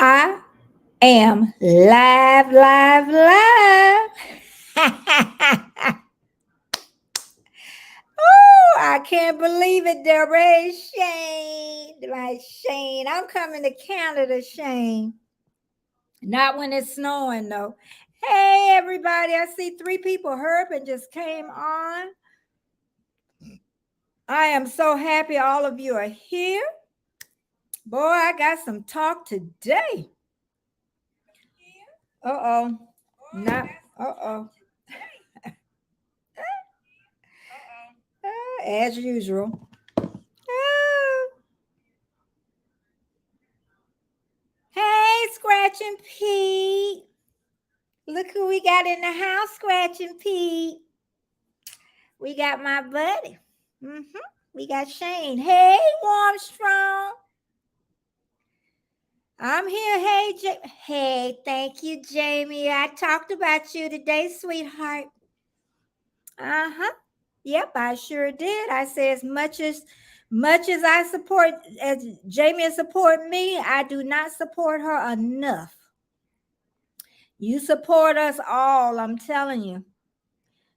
I am live, live, live. Oh, I can't believe it, Deborah. Shane, my Shane. I'm coming to Canada, Shane. Not when it's snowing, though. Hey, everybody. I see 3 people. Herb just came on. I am so happy all of you are here. Boy, I got some talk today. Uh-oh. Not, uh-oh. As usual. Oh. Hey, Scratching Pete. Look who we got in the house, Scratching Pete. We got my buddy. We got Shane. Hey, Warmstrong. I'm here. Hey, thank you, Jamie. I talked about you today, sweetheart. Uh-huh. Yep, I sure did. I say as much as I support, as Jamie support me, I do not support her enough. You support us all, I'm telling you.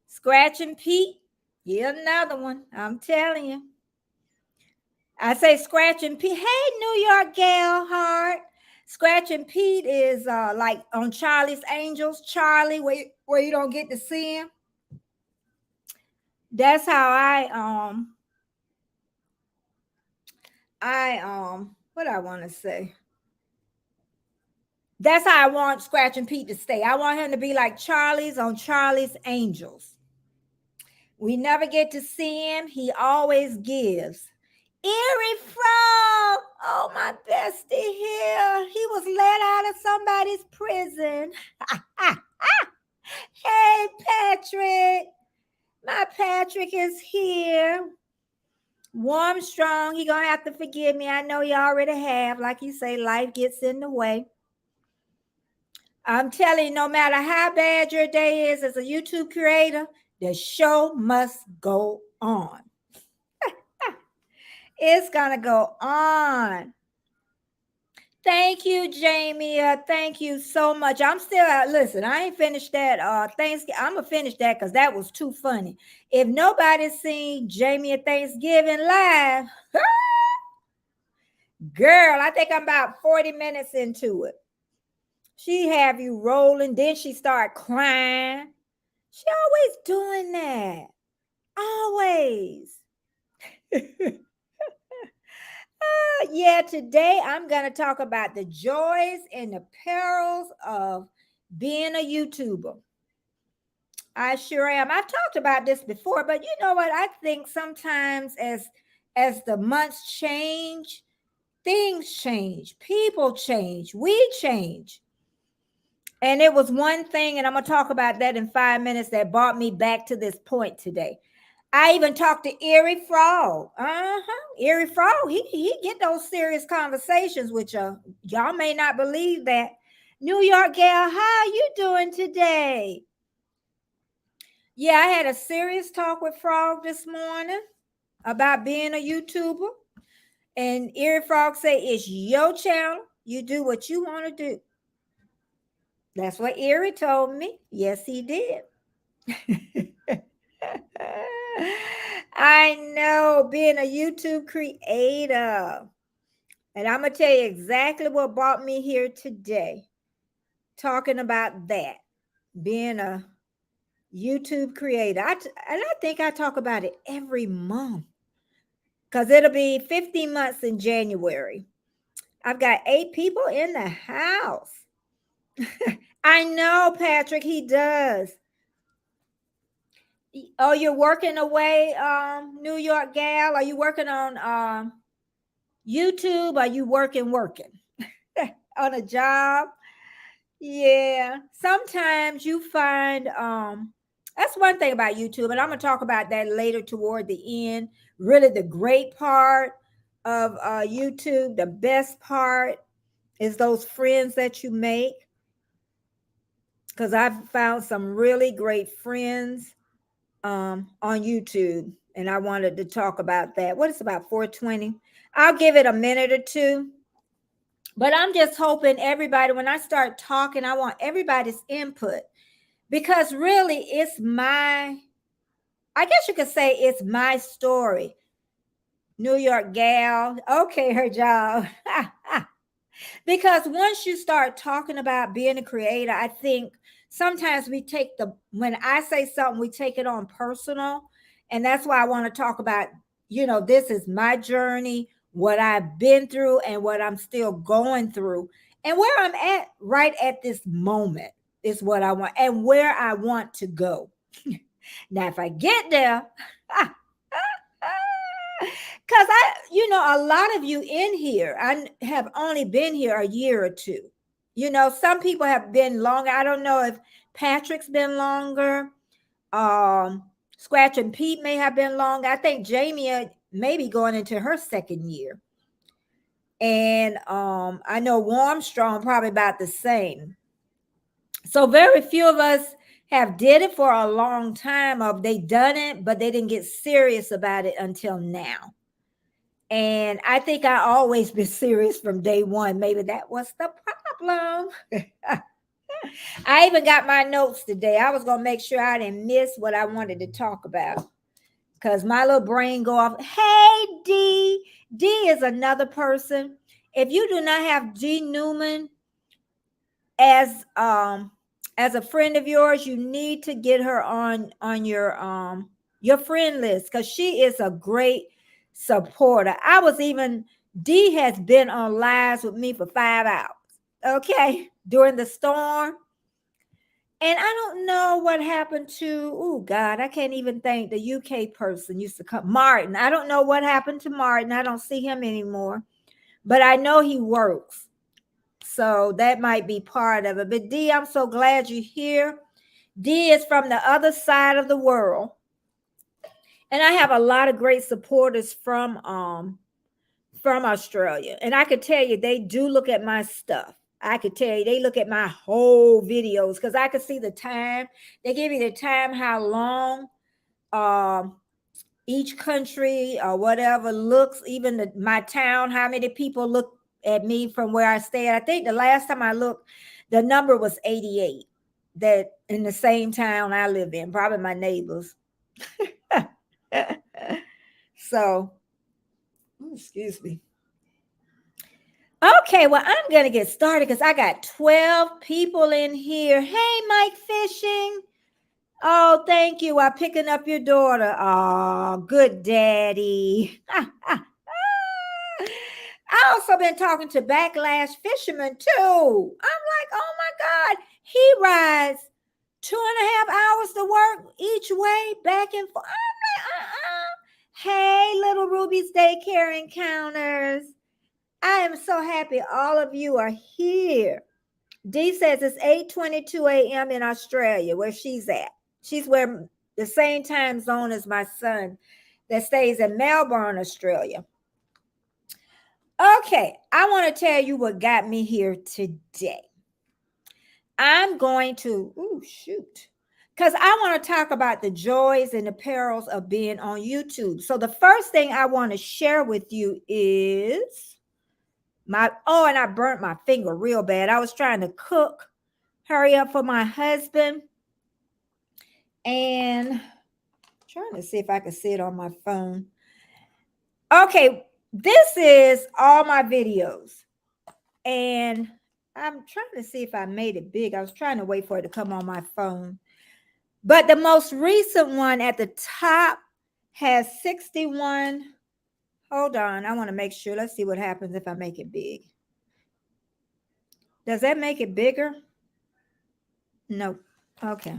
Scratching Pete, here's another one. I'm telling you. I say Scratching Pete. Hey, New York gal heart. Scratching Pete is like on Charlie's Angels. Charlie, where you don't get to see him. That's how what I want to say. That's how I want Scratching Pete to stay. I want him to be like Charlie's on Charlie's Angels. We never get to see him. He always gives. Erie Frog. Oh, my bestie here. He was let out of somebody's prison. Hey, Patrick. My Patrick is here. Warm, strong. He gonna have to forgive me. I know you already have. Like you say, life gets in the way. I'm telling you, no matter how bad your day is as a YouTube creator, the show must go on. It's gonna go on. Thank you, Jamie. Thank you so much. I'm still listen, I ain't finished that Thanksgiving. I'm gonna finish that because that was too funny. If nobody's seen Jamie at Thanksgiving live, girl, I think I'm about 40 minutes into it. She have you rolling, then she start crying. She always doing that. Always. Yeah, today I'm going to talk about the joys and the perils of being a YouTuber. I sure am. I've talked about this before, but you know what? I think sometimes as the months change, things change, people change, we change. And it was one thing, and I'm going to talk about that in 5 minutes, that brought me back to this point today. I even talked to Erie Frog. Erie Frog, he get those serious conversations with you. Y'all may not believe that. New York gal, how you doing today? Yeah, I had a serious talk with Frog this morning about being a YouTuber. And Erie Frog say, it's your channel. You do what you want to do. That's what Erie told me. Yes, he did. I know, being a YouTube creator. And I'm going to tell you exactly what brought me here today. Talking about that. Being a YouTube creator. And I think I talk about it every month. Because it'll be 15 months in January. I've got 8 people in the house. I know, Patrick, he does. Oh, you're working away, New York gal? Are you working on YouTube? Are you working on a job? Yeah. Sometimes you find that's one thing about YouTube, and I'm gonna talk about that later toward the end. Really, the great part of YouTube, the best part is those friends that you make. Because I've found some really great friends on YouTube, and I wanted to talk about that. What is about 4:20? I'll give it a minute or two. But I'm just hoping everybody, when I start talking, I want everybody's input, because really I guess you could say it's my story. New York gal. Okay, her job. Because once you start talking about being a creator, I think sometimes when I say something, we take it on personal. And that's why I want to talk about, this is my journey, what I've been through, and what I'm still going through, and where I'm at right at this moment is what I want, and where I want to go. Now, if I get there, because a lot of you in here, I have only been here a year or two. Some people have been longer. I don't know if Patrick's been longer. Um, Scratch and Pete may have been longer. I think Jamie may be going into her second year. And I know Warmstrong probably about the same. So very few of us have did it for a long time, or they done it, but they didn't get serious about it until now. And I think I always been serious from day one. Maybe that was the problem. I even got my notes today. I was gonna make sure I didn't miss what I wanted to talk about, because my little brain go off. Hey, D. D is another person. If you do not have D Newman as a friend of yours, you need to get her on your friend list, because she is a great supporter. D has been on lives with me for 5 hours, okay, during the storm. And I don't know what happened to, oh God, I can't even think, the UK person used to come, Martin. I don't know what happened to Martin. I don't see him anymore, but I know he works. So that might be part of it. But D, I'm so glad you're here. D is from the other side of the world. And I have a lot of great supporters from Australia. And I could tell you, they do look at my stuff. I could tell you, they look at my whole videos, because I could see the time. They give you the time, how long each country or whatever looks, even my town, how many people look at me from where I stay. I think the last time I looked, the number was 88, that in the same town I live in, probably my neighbors. So, excuse me. Okay, well, I'm going to get started because I got 12 people in here. Hey, Mike Fishing. Oh, thank you. I'm picking up your daughter. Oh, good daddy. I also been talking to Backlash Fisherman too. I'm like, oh my God. He rides 2.5 hours to work each way, back and forth. I'm like, Hey, little Ruby's Daycare Encounters. I am so happy all of you are here. Dee says it's 8:22 a.m. in Australia, where she's at. She's where the same time zone as my son that stays in Melbourne, Australia. Okay, I want to tell you what got me here today. I'm going to, because I want to talk about the joys and the perils of being on YouTube. So the first thing I want to share with you is and I burnt my finger real bad. I was trying to cook, hurry up for my husband, and trying to see if I can see it on my phone. Okay, this is all my videos, and I'm trying to see if I made it big. I was trying to wait for it to come on my phone. But the most recent one at the top has 61. Hold on, I want to make sure. Let's see what happens if I make it big. Does that make it bigger? No. Okay.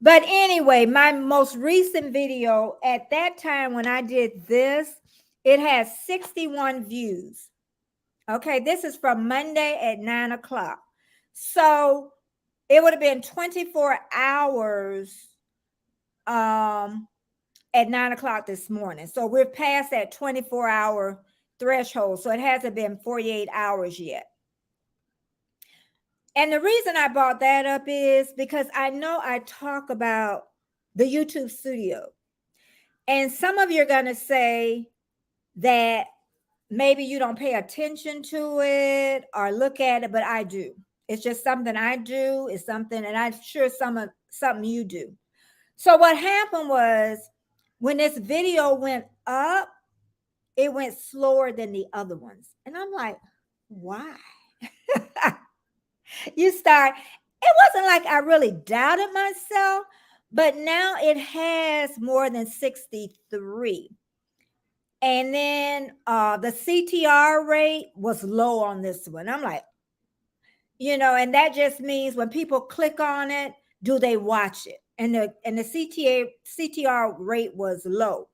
But anyway, my most recent video at that time when I did this, it has 61 views. Okay, this is from Monday at 9 o'clock. So it would have been 24 hours at 9 o'clock this morning. So we're past that 24-hour threshold. So it hasn't been 48 hours yet. And the reason I brought that up is because I know I talk about the YouTube studio. And some of you are going to say that maybe you don't pay attention to it or look at it, but I do. It's just something I do. It's something, and I'm sure something you do. So what happened was when this video went up, it went slower than the other ones. And I'm like, why? You start, it wasn't like I really doubted myself, but now it has more than 63. And then the CTR rate was low on this one. I'm like, and that just means when people click on it, do they watch it? And the CTR rate was low.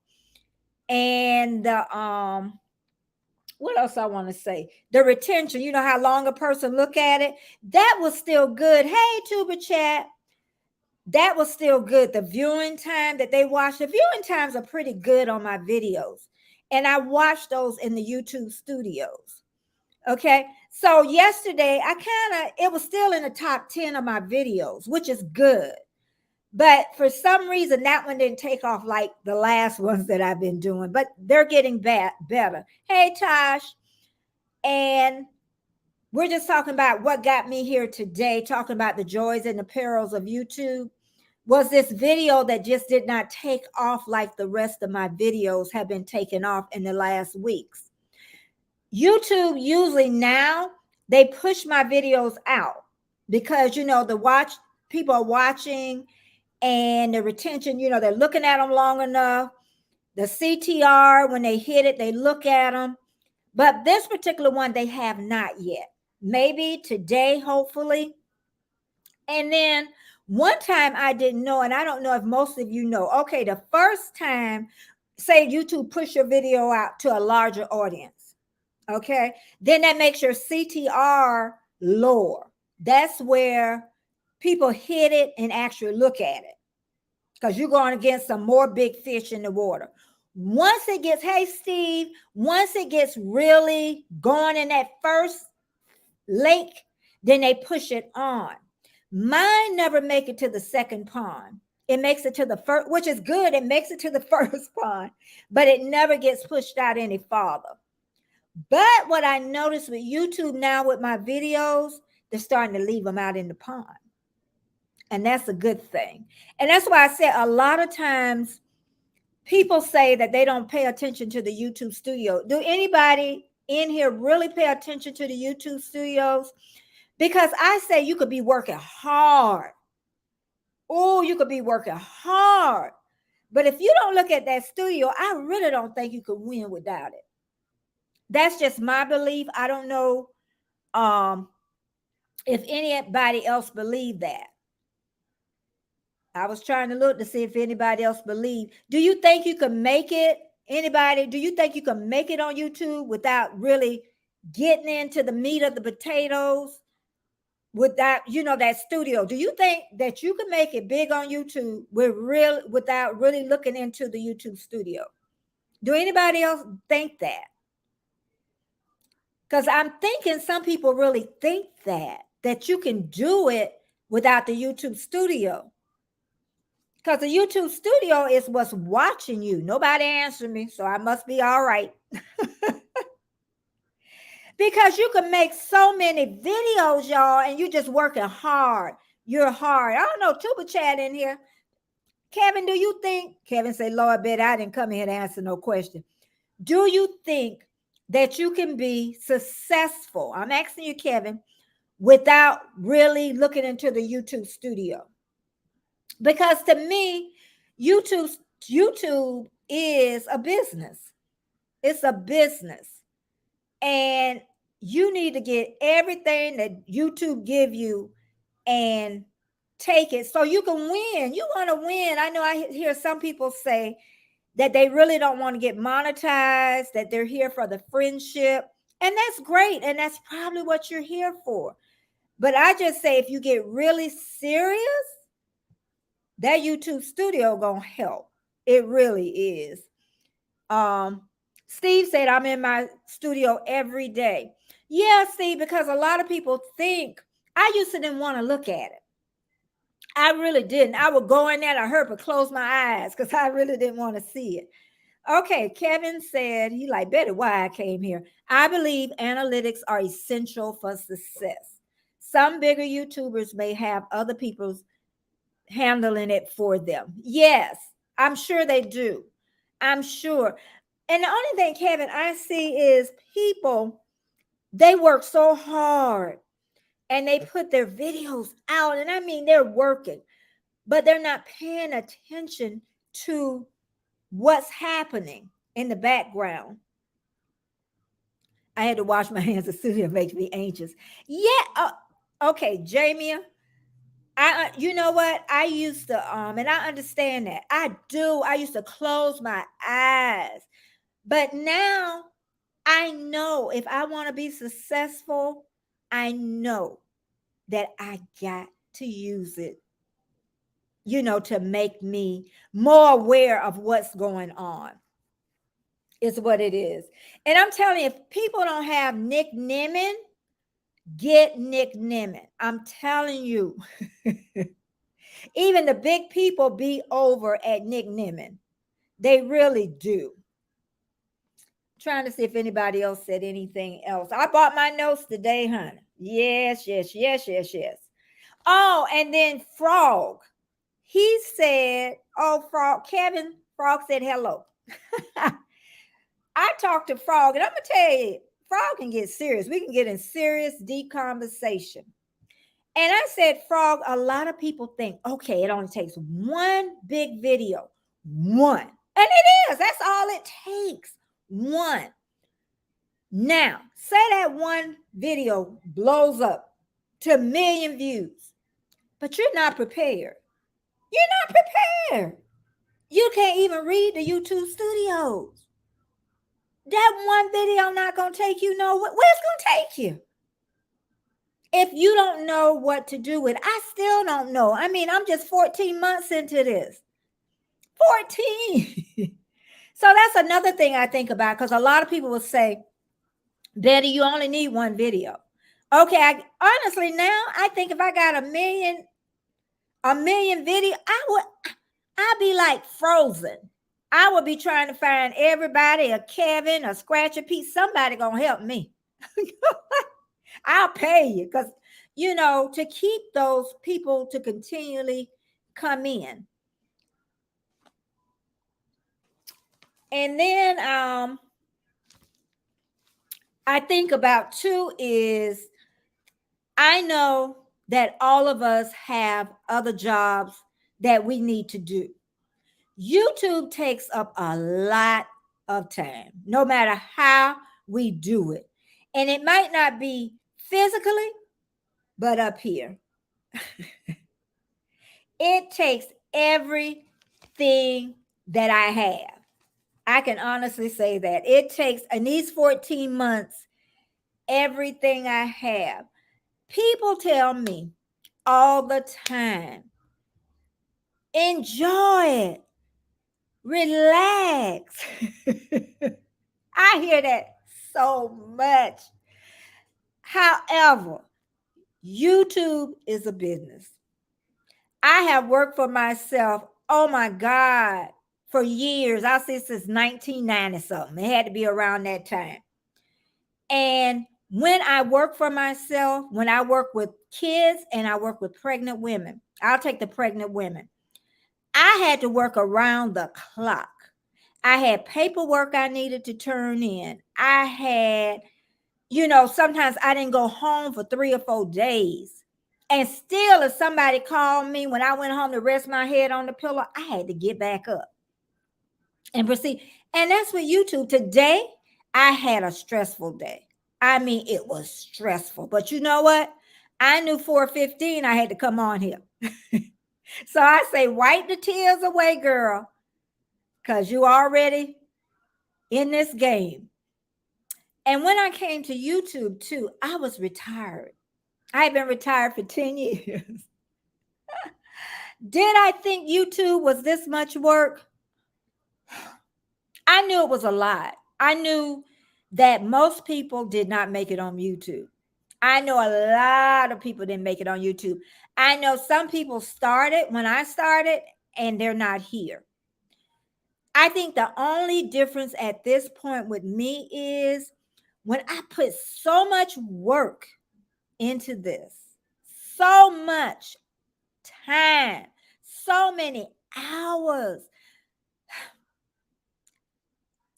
And the what else I want to say? The retention, how long a person look at it, that was still good. Hey, Tuber Chat, that was still good. The viewing time that they watch, the viewing times are pretty good on my videos. And I watched those in the YouTube studios. Okay. So yesterday, it was still in the top 10 of my videos, which is good. But for some reason, that one didn't take off like the last ones that I've been doing, but they're getting better. Hey, Tosh. And we're just talking about what got me here today, talking about the joys and the perils of YouTube. Was this video that just did not take off like the rest of my videos have been taken off in the last weeks. YouTube usually now they push my videos out because people are watching and the retention, they're looking at them long enough. The CTR, when they hit it, they look at them. But this particular one, they have not yet. Maybe today, hopefully. And then one time I didn't know, and I don't know if most of you know. Okay, the first time, say YouTube push your video out to a larger audience. Okay, then that makes your CTR lower. That's where people hit it and actually look at it because you're going against some more big fish in the water. Once it gets, hey, Steve, once it gets really going in that first lake, then they push it on. Mine never make it to the second pond. It makes it to the first, which is good. It makes it to the first pond, but it never gets pushed out any farther. But what I noticed with YouTube now with my videos, they're starting to leave them out in the pond. And that's a good thing. And that's why I said a lot of times people say that they don't pay attention to the YouTube studio. Do anybody in here really pay attention to the YouTube studios? Because I say you could be working hard. Oh, you could be working hard. But if you don't look at that studio, I really don't think you could win without it. That's just my belief. I don't know if anybody else believe that. I was trying to look to see if anybody else believed. Do you think you can make it? Anybody, do you think you can make it on YouTube without really getting into the meat of the potatoes? Without, that studio? Do you think that you can make it big on YouTube without really looking into the YouTube studio? Do anybody else think that? Because I'm thinking some people really think that you can do it without the YouTube studio. Because the YouTube studio is what's watching you. Nobody answered me, so I must be all right. Because you can make so many videos, y'all, and you're just working hard. You're hard. I don't know, Tuba Chat in here. Kevin, do you think? Kevin said, Lord, bet I didn't come here to answer no question. Do you think that you can be successful? I'm asking you, Kevin, without really looking into the YouTube studio. Because to me, YouTube is a business. It's a business. And you need to get everything that YouTube give you and take it so you can win. You want to win. I know I hear some people say that they really don't want to get monetized, that they're here for the friendship. And that's great. And that's probably what you're here for. But I just say, if you get really serious, that YouTube studio gonna help. It really is. Steve said, I'm in my studio every day. Yeah, Steve, because a lot of people think, I used to didn't want to look at it. I really didn't. I would go in there, I heard, but close my eyes because I really didn't want to see it. Okay, Kevin said, he like, Betty, why I came here. I believe analytics are essential for success. Some bigger YouTubers may have other people's handling it for them. Yes, I'm sure they do. I'm sure. And the only thing, Kevin, I see is people, they work so hard and they put their videos out. And I mean, they're working, but they're not paying attention to what's happening in the background. I had to wash my hands. The studio makes me anxious. Yeah. Okay, Jamie. You know what? I used to, and I understand that. I do. I used to close my eyes. But now I know if I want to be successful, I know that I got to use it, to make me more aware of what's going on. Is what it is. And I'm telling you, if people don't have Nick Nimmin, get Nick Nimmin. I'm telling you, even the big people be over at Nick Nimmin. They really do. Trying to see if anybody else said anything else. I bought my notes today, honey. Yes, yes, yes, yes, yes. Oh, and then Frog. He said, oh, Frog, Kevin, Frog said hello. I talked to Frog, and I'm going to tell you, Frog can get serious. We can get in serious, deep conversation. And I said, Frog, a lot of people think, okay, it only takes one big video. One. And it is. That's all it takes. One. Now, say that one video blows up to 1 million views, but you're not prepared. You're not prepared. You can't even read the YouTube studios. That one video not going to take you nowhere. Where's it going to take you? If you don't know what to do with it, I still don't know. I mean, I'm just 14 months into this. 14. So that's another thing I think about, because a lot of people will say, Betty, you only need one video. Okay, honestly, now I think if I got a million video, I'd be like frozen. I would be trying to find everybody, a Kevin, a Scratcher Pete, somebody gonna help me. I'll pay you, because to keep those people to continually come in. And then I think about too is, I know that all of us have other jobs that we need to do. YouTube takes up a lot of time, no matter how we do it. And it might not be physically, but up here. It takes everything that I have. I can honestly say that. It takes, in these 14 months, everything I have. People tell me all the time, enjoy it, relax. I hear that so much. However, YouTube is a business. I have worked for myself, oh my God, for years. I'll say since 1990 something. It had to be around that time. And when I work for myself, when I work with kids and I work with pregnant women, I'll take the pregnant women. I had to work around the clock. I had paperwork I needed to turn in. I had, sometimes I didn't go home for 3 or 4 days. And still, if somebody called me when I went home to rest my head on the pillow, I had to get back up and proceed. And that's with YouTube. Today, I had a stressful day. I mean, it was stressful. But you know what? I knew 4:15 I had to come on here. So I say, wipe the tears away, girl, because you already in this game. And when I came to YouTube too, I was retired. I had been retired for 10 years. Did I think YouTube was this much work? I knew it was a lot. I knew that most people did not make it on YouTube. I know a lot of people didn't make it on YouTube. I know some people started when I started and they're not here. I think the only difference at this point with me is when I put so much work into this, so much time, so many hours,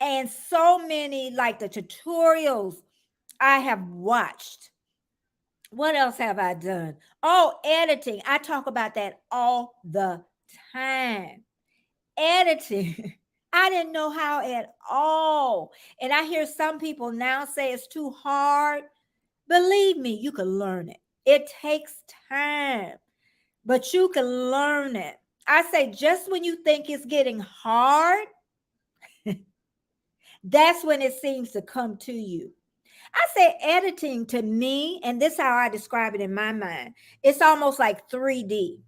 and so many like the tutorials I have watched. What else have I done? Oh, editing. I talk about that all the time. Editing. I didn't know how at all. And I hear some people now say it's too hard. Believe me, you can learn it. It takes time, but you can learn it. I say, just when you think it's getting hard, that's when it seems to come to you. I say editing to me, and this is how I describe it in my mind. It's almost like 3D.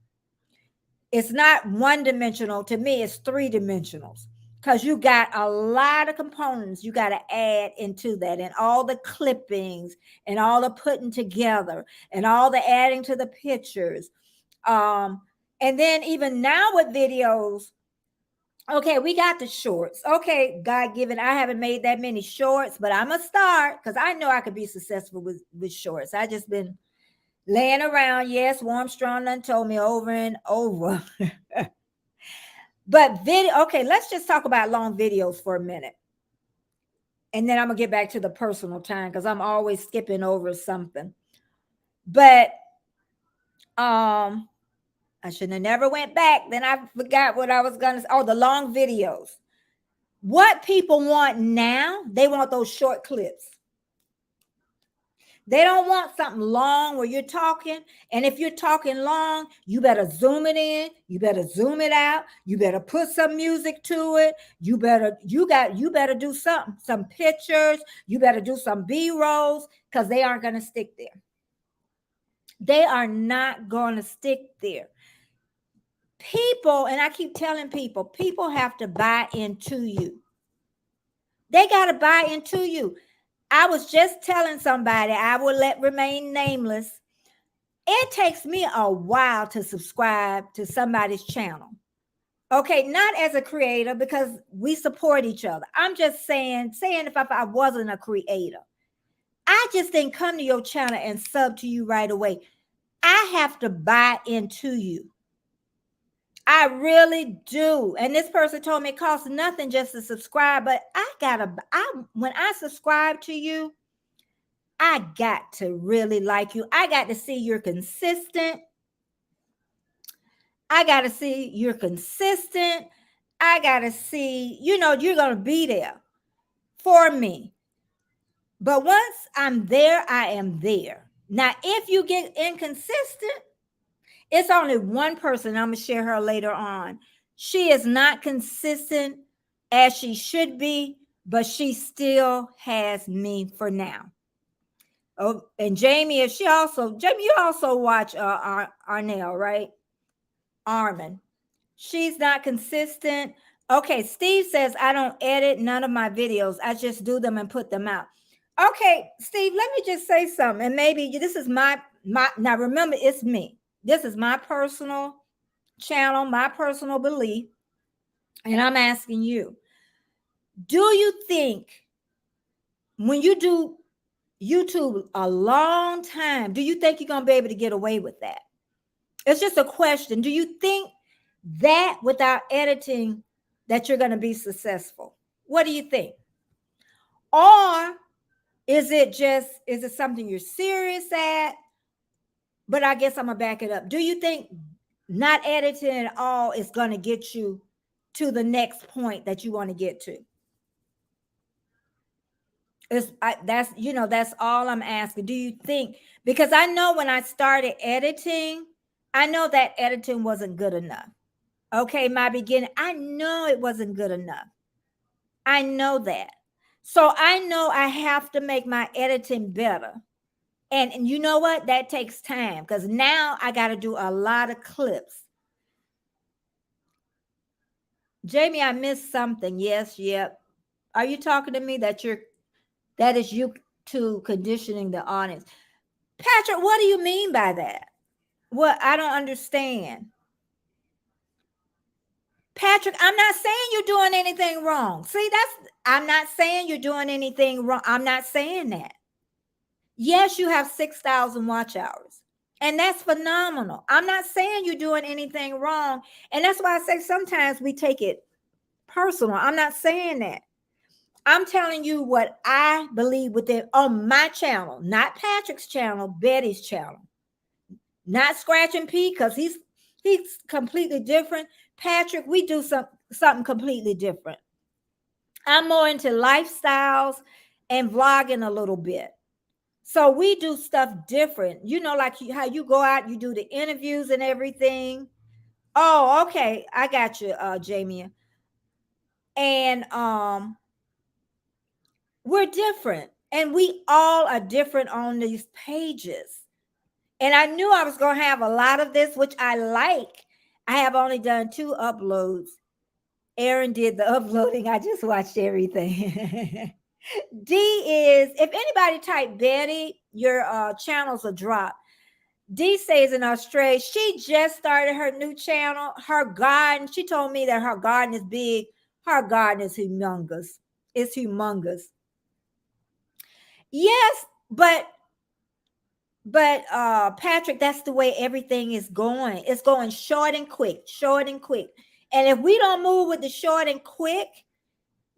It's not one dimensional. To me, it's three dimensionals because you got a lot of components you got to add into that, and all the clippings and all the putting together and all the adding to the pictures. And then even now with videos, okay, we got the shorts. Okay, God given, I haven't made that many shorts, but I'm gonna start because I know I could be successful with shorts. I just been laying around. Yes, Warm Strong done told me over and over. But video, okay, let's just talk about long videos for a minute. And then I'm gonna get back to the personal time because I'm always skipping over something. But I shouldn't have never went back. Then I forgot what I was gonna say. Oh, the long videos. What people want now, they want those short clips. They don't want something long where you're talking. And if you're talking long, you better zoom it in, you better zoom it out, you better put some music to it. You better do something, some pictures, you better do some B-rolls, because they aren't going to stick there. They are not going to stick there. People, and I keep telling people have to buy into you. They got to buy into you. I was just telling somebody, I will let remain nameless. It takes me a while to subscribe to somebody's channel. Okay, not as a creator, because we support each other. I'm just saying if I wasn't a creator, I just didn't come to your channel and sub to you right away. I have to buy into you. I really do. And this person told me it costs nothing just to subscribe, but when I subscribe to you, I got to really like you. I got to see you're consistent. I got to see you're consistent. I got to see, you're going to be there for me. But once I'm there, I am there. Now, if you get inconsistent, it's only one person. I'm going to share her later on. She is not consistent as she should be, but she still has me for now. Oh, and Jamie, you also watch Arnell, right? Armin. She's not consistent. Okay, Steve says, I don't edit none of my videos. I just do them and put them out. Okay, Steve, let me just say something. And maybe this is my now remember, it's me. This is my personal channel, my personal belief. And I'm asking you, do you think when you do YouTube a long time, do you think you're going to be able to get away with that? It's just a question. Do you think that without editing that you're going to be successful? What do you think? Or is it something you're serious at? But I guess I'm going to back it up. Do you think not editing at all is going to get you to the next point that you want to get to? That's all I'm asking. Do you think, because I know when I started editing, I know that editing wasn't good enough. Okay, my beginning, I know it wasn't good enough. I know that. So I know I have to make my editing better. And you know what? That takes time, because now I got to do a lot of clips. Jamie, I missed something. Yes, yep. Are you talking to me that is you to conditioning the audience? Patrick, what do you mean by that? What? I don't understand. Patrick, I'm not saying you're doing anything wrong. See, I'm not saying you're doing anything wrong. I'm not saying that. Yes, you have 6,000 watch hours, and that's phenomenal. I'm not saying you're doing anything wrong. And that's why I say sometimes we take it personal. I'm not saying that. I'm telling you what I believe within on my channel, not Patrick's channel, Betty's channel. Not Scratch and P, because he's completely different. Patrick, we do something completely different. I'm more into lifestyles and vlogging a little bit. So we do stuff different. You know, like how you go out, you do the interviews and everything. Oh, okay. I got you, Jamie. And we're different. And we all are different on these pages. And I knew I was going to have a lot of this, which I like. I have only done 2 uploads. Aaron did the uploading. I just watched everything. D is, if anybody type Betty, your channels will drop. D says in Australia, she just started her new channel. Her garden, she told me that her garden is big. Her garden is humongous. It's humongous. Yes, but Patrick, that's the way everything is going. It's going short and quick, short and quick. And if we don't move with the short and quick,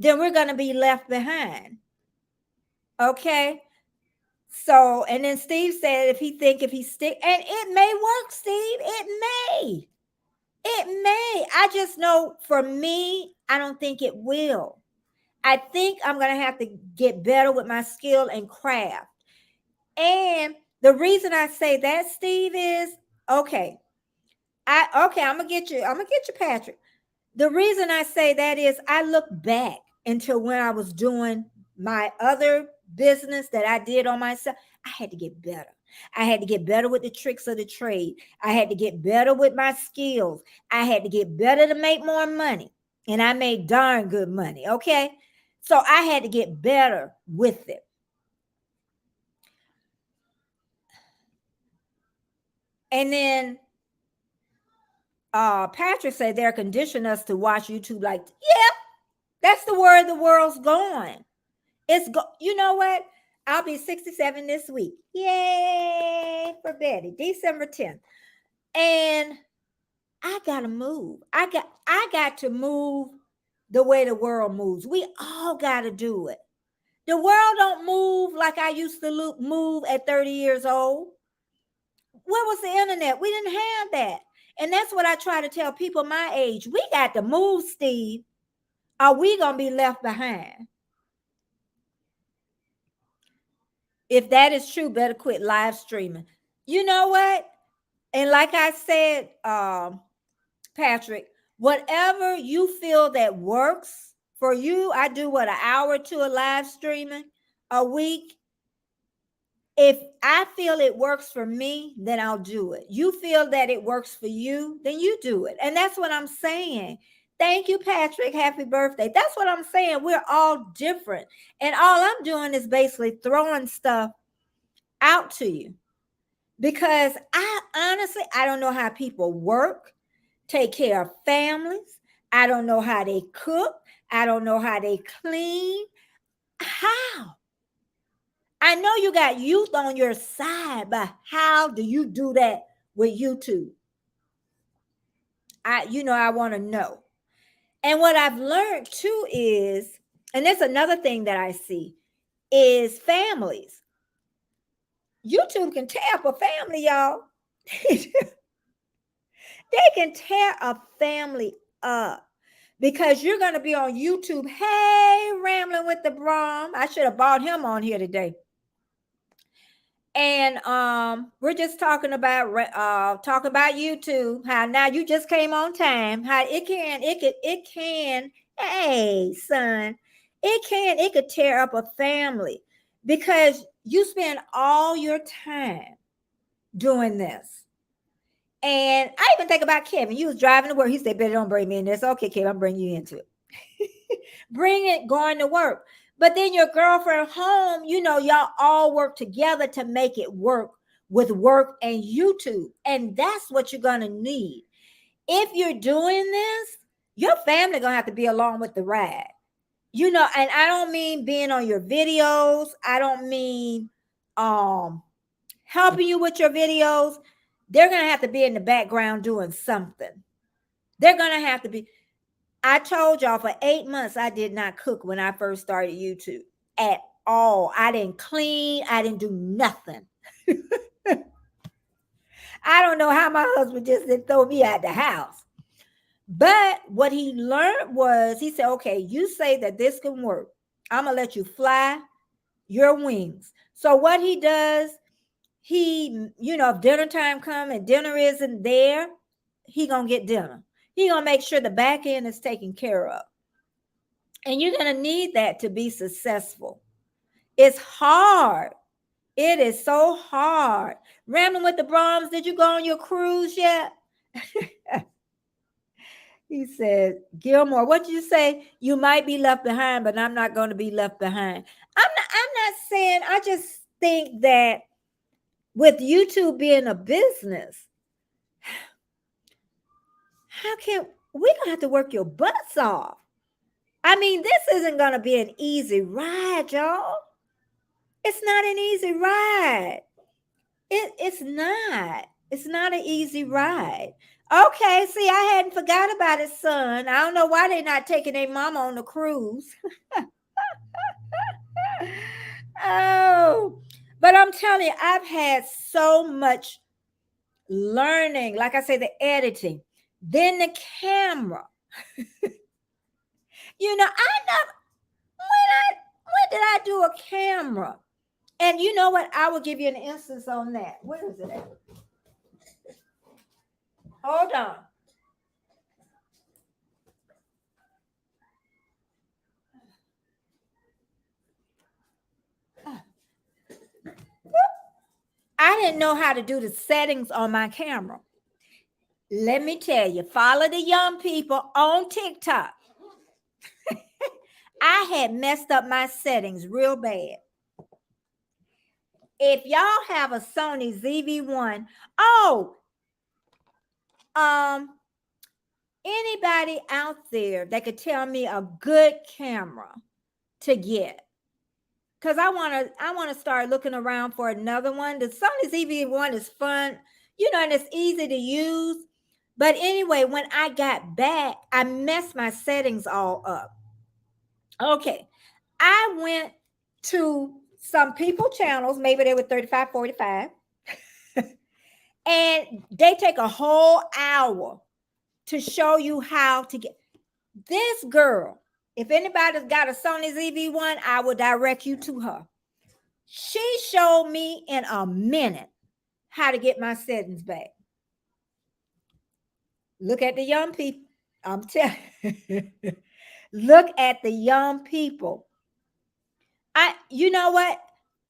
then we're going to be left behind. Okay. So, and then Steve said, if he stick, and it may work, Steve, it may. I just know for me, I don't think it will. I think I'm going to have to get better with my skill and craft. And the reason I say that, Steve, is okay. I'm gonna get you, Patrick. The reason I say that is I look back into when I was doing my other business that I did on myself. I had to get better. I had to get better with the tricks of the trade. I had to get better with my skills. I had to get better to make more money. And I made darn good money. Okay. So I had to get better with it. And then Patrick said they're conditioning us to watch YouTube. Like, yeah, that's the word the world's going. You know what? I'll be 67 this week. Yay for Betty, December 10th. And I gotta move. I got to move the way the world moves. We all gotta do it. The world don't move like I used to move at 30 years old. Where was the internet? We didn't have that. And that's what I try to tell people my age. We got to move, Steve. Are we going to be left behind? If that is true, better quit live streaming. You know what? And like I said, Patrick, whatever you feel that works for you, I do an hour or 2 of live streaming a week. If I feel it works for me, then I'll do it. You feel that it works for you, then you do it. And that's what I'm saying. Thank you, Patrick. Happy birthday. That's what I'm saying. We're all different. And all I'm doing is basically throwing stuff out to you. Because I don't know how people work, take care of families. I don't know how they cook. I don't know how they clean. How? I know you got youth on your side, but how do you do that with YouTube? I want to know. And what I've learned too is, and that's another thing that I see, is families. YouTube can tear up a family, y'all. They can tear a family up because you're going to be on YouTube. Hey, Rambling with the Brom. I should have brought him on here today. And we're just talking about YouTube. How now you just came on time. How it can. Hey, son, it could tear up a family because you spend all your time doing this. And I even think about Kevin. You was driving to work. He said, "Better don't bring me in this." Okay, Kevin, I'm bringing you into it. Bring it going to work. But then your girlfriend home, y'all all work together to make it work with work and YouTube. And that's what you're going to need. If you're doing this, your family gonna have to be along with the ride. And I don't mean being on your videos. I don't mean helping you with your videos. They're gonna have to be in the background doing something. They're gonna have to be. I told y'all for 8 months I did not cook when I first started YouTube at all. I didn't clean. I didn't do nothing. I don't know how my husband just didn't throw me out the house. But what he learned was, he said, okay, you say that this can work. I'm going to let you fly your wings. So what he does, if dinner time comes and dinner isn't there, he going to get dinner. He going to make sure the back end is taken care of. And you're going to need that to be successful. It's hard. It is so hard. Rambling with the Brahms, did you go on your cruise yet? He said, Gilmore, what did you say? You might be left behind, but I'm not going to be left behind. I'm not saying, I just think that with YouTube being a business, how can we gonna have to work your butts off? I mean, this isn't going to be an easy ride, y'all. It's not an easy ride. It's not. It's not an easy ride. Okay, see, I hadn't forgot about it, son. I don't know why they're not taking their mama on the cruise. Oh, but I'm telling you, I've had so much learning. Like I say, the editing, then the camera. I never, when did I do a camera? And you know what? I will give you an instance on that. Where is it at? Hold on. I didn't know how to do the settings on my camera. Let me tell you, follow the young people on TikTok. I had messed up my settings real bad. If y'all have a Sony ZV-1, anybody out there that could tell me a good camera to get? Because I want to start looking around for another one. The Sony ZV-1 is fun, and it's easy to use. But anyway, when I got back, I messed my settings all up. Okay, I went to some people channels, maybe they were 35, 45, and they take a whole hour to show you how to get this girl. If anybody's got a Sony ZV-1, I will direct you to her. She showed me in a minute how to get my settings back. Look at the young people. I'm telling you. Look at the young people. You know what?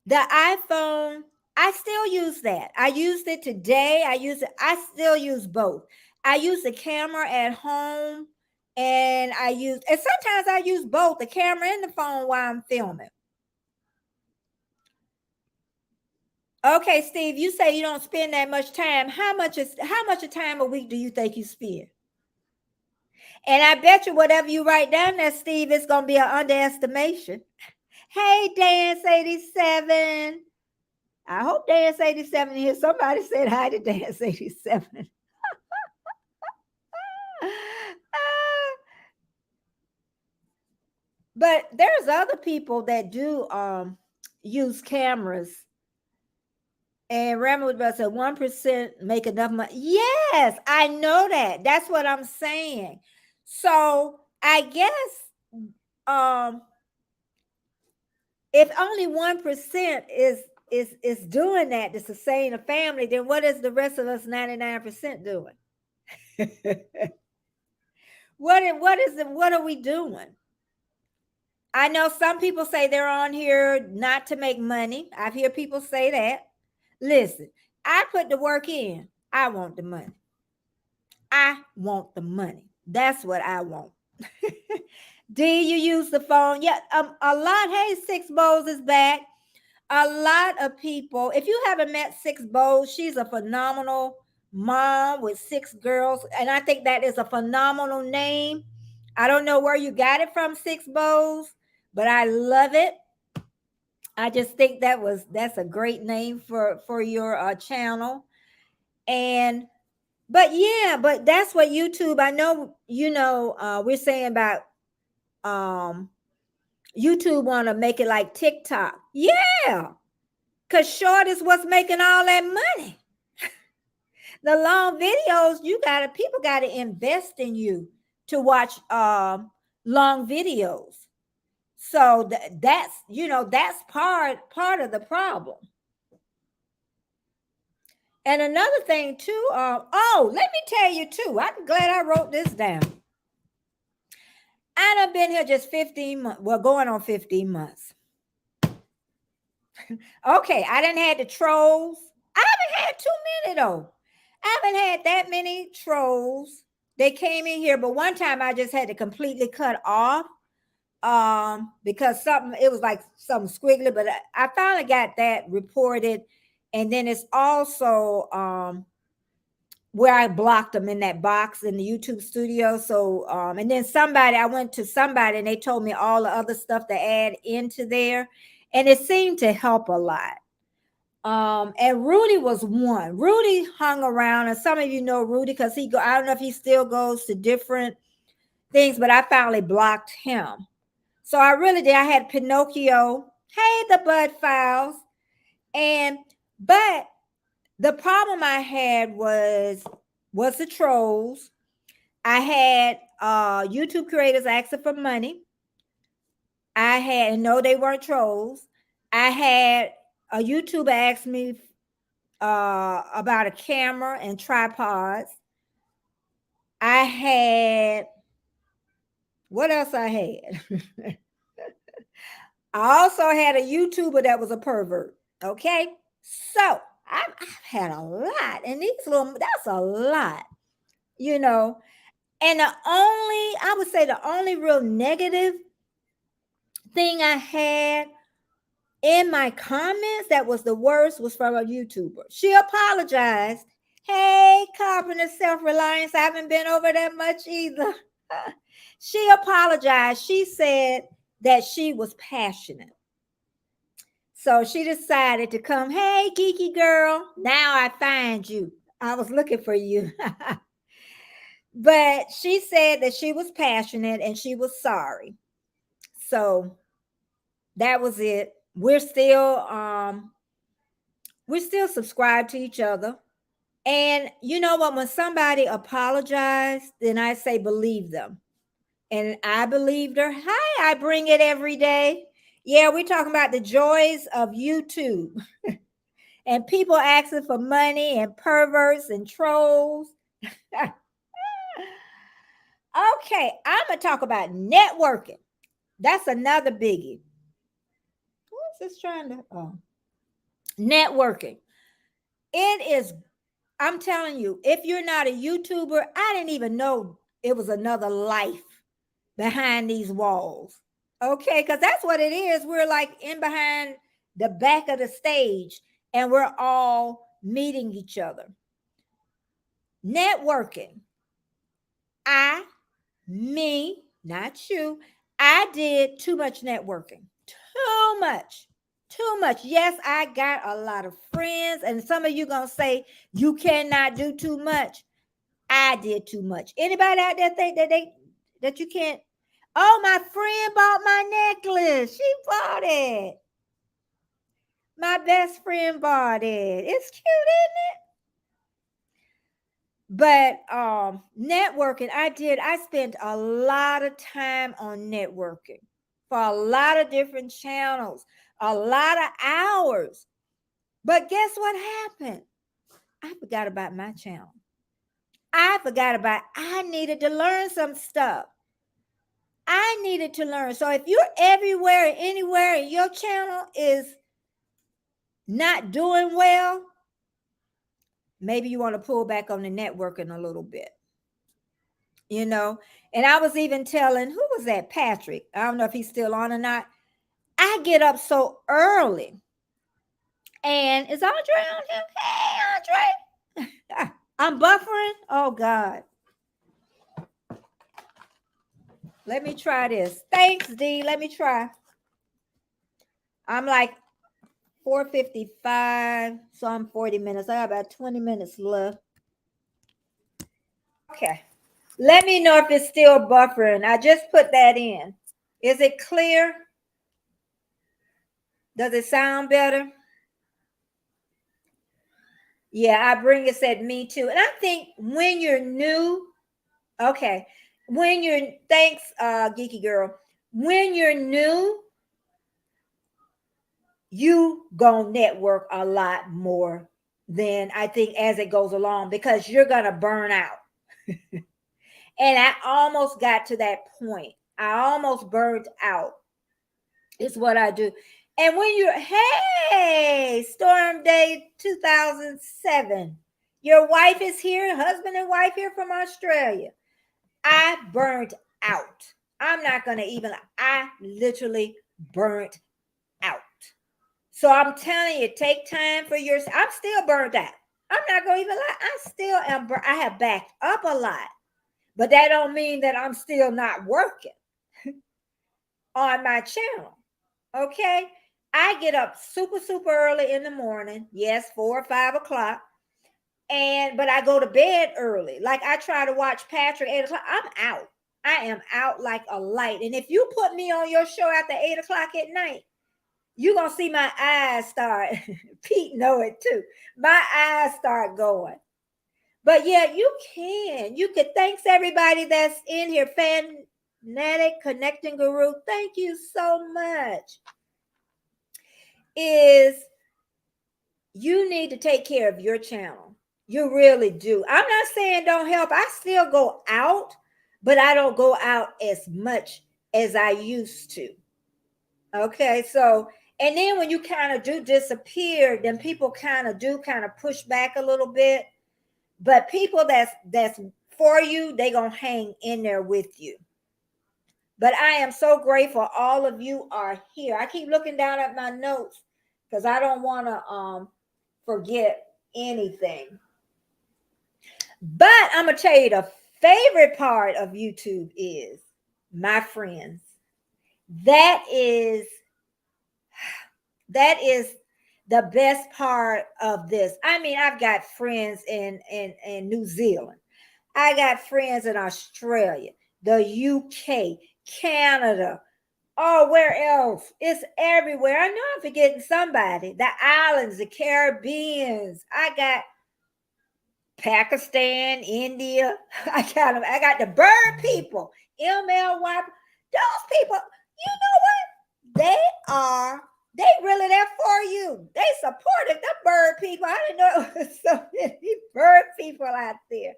The iPhone, I still use that. I used it today. I still use both. I use the camera at home and sometimes I use both the camera and the phone while I'm filming. Okay, Steve, you say you don't spend that much time. How much of time a week do you think you spend? And I bet you whatever you write down there, Steve, it's going to be an underestimation. Hey, Dance 87. I hope Dance 87 here. Somebody said hi to Dance 87. But there's other people that do use cameras. And Ramwood said 1% make enough money. Yes, I know that. That's what I'm saying. So I guess if only 1% is doing that to sustain a family, then what is the rest of us 99% doing? What are we doing? I know some people say they're on here not to make money. I've heard people say that. Listen, I put the work in. I want the money. I want the money. That's what I want. Do you use the phone? Yeah, a lot. Hey, Six Bowls is back. A lot of people, if you haven't met Six Bowls, she's a phenomenal mom with 6 girls. And I think that is a phenomenal name. I don't know where you got it from, Six Bows, but I love it. I just think that's a great name for your channel. And but yeah, but that's what YouTube, I know, we're saying about um YouTube want to make it like TikTok. Yeah, because short is what's making all that money. The long videos, people gotta invest in you to watch long videos. So that's part of the problem. And another thing too, oh, let me tell you too. I'm glad I wrote this down. I done been here just 15 months. Well, going on 15 months. Okay, I done had the trolls. I haven't had too many though. I haven't had that many trolls. They came in here, but one time I just had to completely cut off because it was like something squiggly, but I finally got that reported. And then it's also where I blocked them in that box in the YouTube studio. So and then I went to somebody and they told me all the other stuff to add into there, and it seemed to help a lot. And Rudy was one. Rudy hung around, and some of you know Rudy because I don't know if he still goes to different things, but I finally blocked him. So I really did. I had Pinocchio, hey, the Bud Files, but the problem I had was the trolls. I had YouTube creators asking for money. I had, and no, they weren't trolls. I had a YouTuber ask me about a camera and tripods. I had, what else I had? I also had a YouTuber that was a pervert. Okay. So I've had a lot, and that's a lot, you know. And I would say the only real negative thing I had in my comments that was the worst was from a YouTuber. She apologized. Hey, Carpenter Self-Reliance, I haven't been over that much either. She apologized. She said that she was passionate. So she decided to come. Hey, geeky girl, now I find you. I was looking for you. But she said that she was passionate and she was sorry. So that was it. We're still subscribed to each other. And you know what? When somebody apologized, then I say believe them. And I believed her. Hi, I bring it every day. Yeah, we're talking about the joys of YouTube. And people asking for money and perverts and trolls. Okay, I'm going to talk about networking. That's another biggie. What's this trying to? Oh, networking. It is, I'm telling you, if you're not a YouTuber, I didn't even know it was another life behind these walls. Okay, because that's what it is. We're like in behind the back of the stage and we're all meeting each other. Networking. Me, not you. I did too much networking. Too much. Too much. Yes, I got a lot of friends, and some of you gonna say you cannot do too much. I did too much. Anybody out there think that you can't? Oh, my friend bought my necklace. She bought it. My best friend bought it. It's cute, isn't it? But networking, I spent a lot of time on networking for a lot of different channels, a lot of hours. But guess what happened? I forgot about my channel. I needed to learn some stuff. I needed to learn. So if you're everywhere and anywhere and your channel is not doing well, maybe you want to pull back on the networking a little bit. And I was even telling, who was that? Patrick. I don't know if he's still on or not. I get up so early. And is Andre on here? Hey, Andre. I'm buffering. Oh, God. Let me try this. Thanks, D. Let me try. I'm like 4:55, so I'm 40 minutes. I got about 20 minutes left. Okay. Let me know if it's still buffering. I just put that in. Is it clear? Does it sound better? Yeah, I bring it said me too. And I think when you're new, okay, when you're thanks, geeky girl. When you're new, you gonna network a lot more than I think as it goes along because you're gonna burn out. And I almost got to that point. I almost burned out. Is what I do. And when you're, hey, Storm Day 2007, your wife is here, husband and wife here from Australia. I burnt out. I'm not going to even, I literally burnt out. So I'm telling you, take time for yourself. I'm still burnt out. I'm not going to even lie. I still am, I have backed up a lot, but that don't mean that I'm still not working on my channel. Okay. I get up super, super early in the morning. Yes, 4 or 5 o'clock. But I go to bed early. Like I try to watch Patrick 8 o'clock. I'm out. I am out like a light. And if you put me on your show after 8 o'clock at night, you're going to see my eyes start. Pete know it too. My eyes start going. But yeah, you can. You could. Thanks everybody that's in here. Fanatic Connecting Guru. Thank you so much. Is you need to take care of your channel. You really do. I'm not saying don't help. I still go out, but I don't go out as much as I used to. Okay, so and then when you kind of do disappear, then people kind of push back a little bit. But people that's for you, they gonna hang in there with you. But I am so grateful all of you are here. I keep looking down at my notes because I don't want to forget anything. But I'm gonna tell you the favorite part of YouTube is my friends. That is the best part of this. I mean, I've got friends in New Zealand. I got friends in Australia, the UK, Canada. Oh, where else? It's everywhere. I know I'm forgetting somebody. The islands, the Caribbeans. I got Pakistan, India. I got them. I got the bird people, MLY. Those people, you know what? They really there for you. They supported the bird people. I didn't know it was so many bird people out there.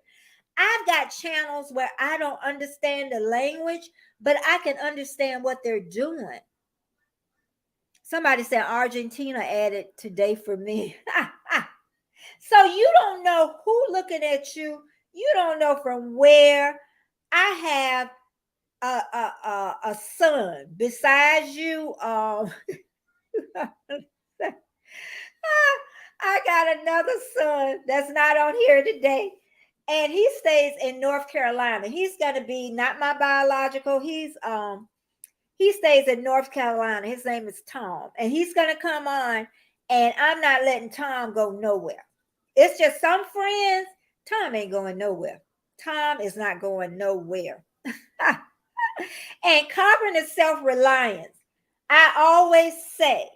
I've got channels where I don't understand the language, but I can understand what they're doing. Somebody said Argentina added today for me. So you don't know who looking at you. You don't know from where. I have a son besides you. I got another son that's not on here today, and he stays in North Carolina. He's gonna be not my biological. He stays in North Carolina. His name is Tom, and he's gonna come on. And I'm not letting Tom go nowhere. It's just some friends. Tom ain't going nowhere. Tom is not going nowhere. And confidence, self-reliance. I always say,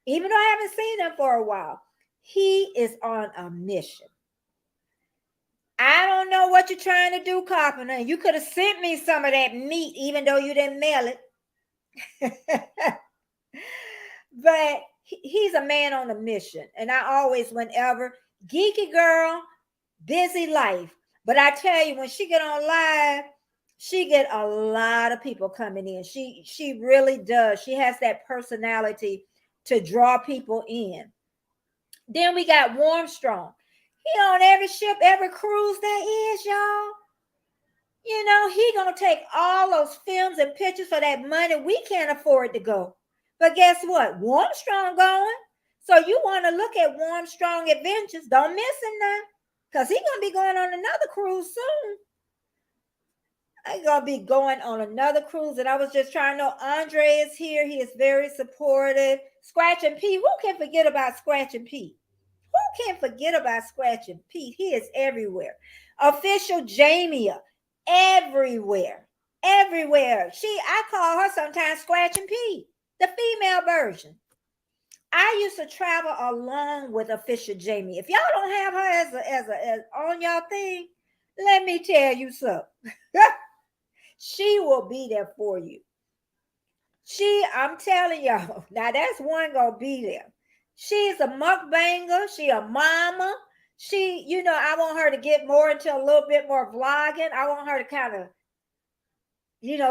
even though I haven't seen him for a while, he is on a mission. I don't know what you're trying to do, Carpenter. You could have sent me some of that meat, even though you didn't mail it. But he's a man on a mission. And I always, whenever, geeky girl, busy life. But I tell you, when she get on live, she get a lot of people coming in. She really does. She has that personality to draw people in. Then we got Warmstrong. He on every ship, every cruise there is, y'all. You know, he gonna take all those films and pictures for that money we can't afford to go. But guess what? Warmstrong going. So you want to look at Warmstrong Adventures. Don't miss him now. Because he's gonna be going on another cruise soon. I'm gonna be going on another cruise, and I was just trying to know. Andre is here. He is very supportive. Scratch and Pete. Who can forget about Scratch and Pete? Who can forget about Scratch and Pete? He is everywhere. Official Jamia, everywhere, everywhere. I call her sometimes Scratch and Pete, the female version. I used to travel along with Official Jamie. If y'all don't have her as on y'all thing, let me tell you something. She will be there for you. I'm telling y'all, now that's one gonna be there. She's a mukbanger. She a mama. I want her to get more into a little bit more vlogging. I want her to kind of,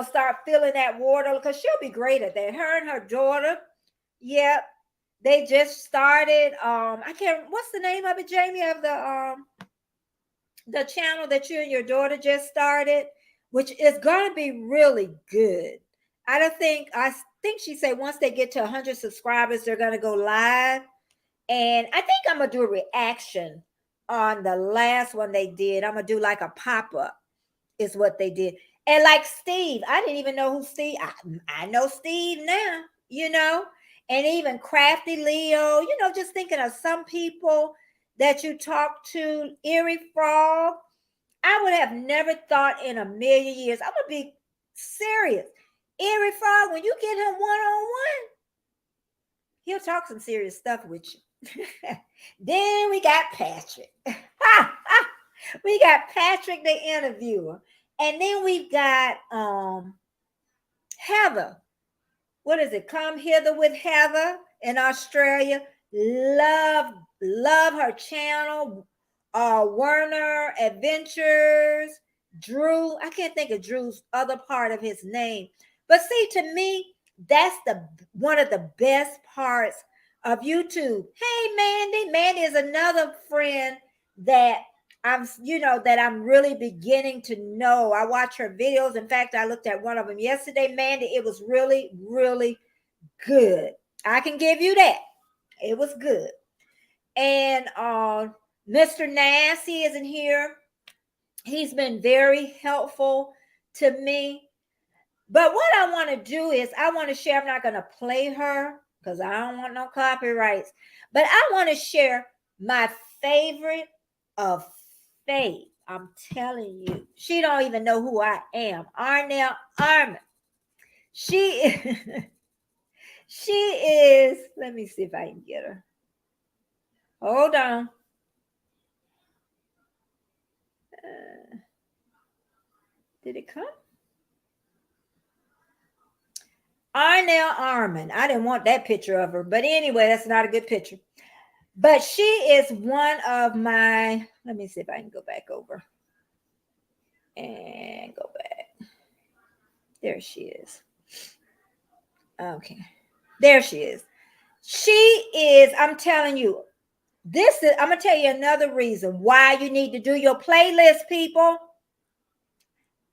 start feeling that water because she'll be great at that. Her and her daughter, yep, they just started. What's the name of it, Jamie, of the channel that you and your daughter just started, which is gonna be really good. I think she said once they get to 100 subscribers, they're gonna go live. And I think I'm gonna do a reaction on the last one they did. I'm gonna do like a pop-up, is what they did. And like Steve, I didn't even know who Steve. I know Steve now, and even Crafty Leo, just thinking of some people that you talk to. Eerie Frog. I would have never thought in a million years. I'm gonna be serious. Eerie Frog, when you get him one-on-one, he'll talk some serious stuff with you. Then we got Patrick. We got Patrick the interviewer. And then we've got Heather. What is it? Come Hither with Heather in Australia. Love her channel. Werner Adventures. Drew. I can't think of Drew's other part of his name. But see, to me, that's one of the best parts of YouTube. Hey, Mandy. Mandy is another friend that I'm really beginning to know. I watch her videos. In fact, I looked at one of them yesterday, Mandy. It was really, really good. I can give you that. It was good. And Mr. Nasty isn't here. He's been very helpful to me. But what I want to do is I want to share. I'm not going to play her because I don't want no copyrights. But I want to share my favorite of Faith. I'm telling you, she don't even know who I am. Arnell Armin. She is. Let me see if I can get her. Hold on. Did it come? Arnell Armin. I didn't want that picture of her, but anyway, that's not a good picture. But she is one of my. Let me see if I can go back over and go back. There she is. Okay, there she is. She is. I'm telling you, I'm gonna tell you another reason why you need to do your playlist, people.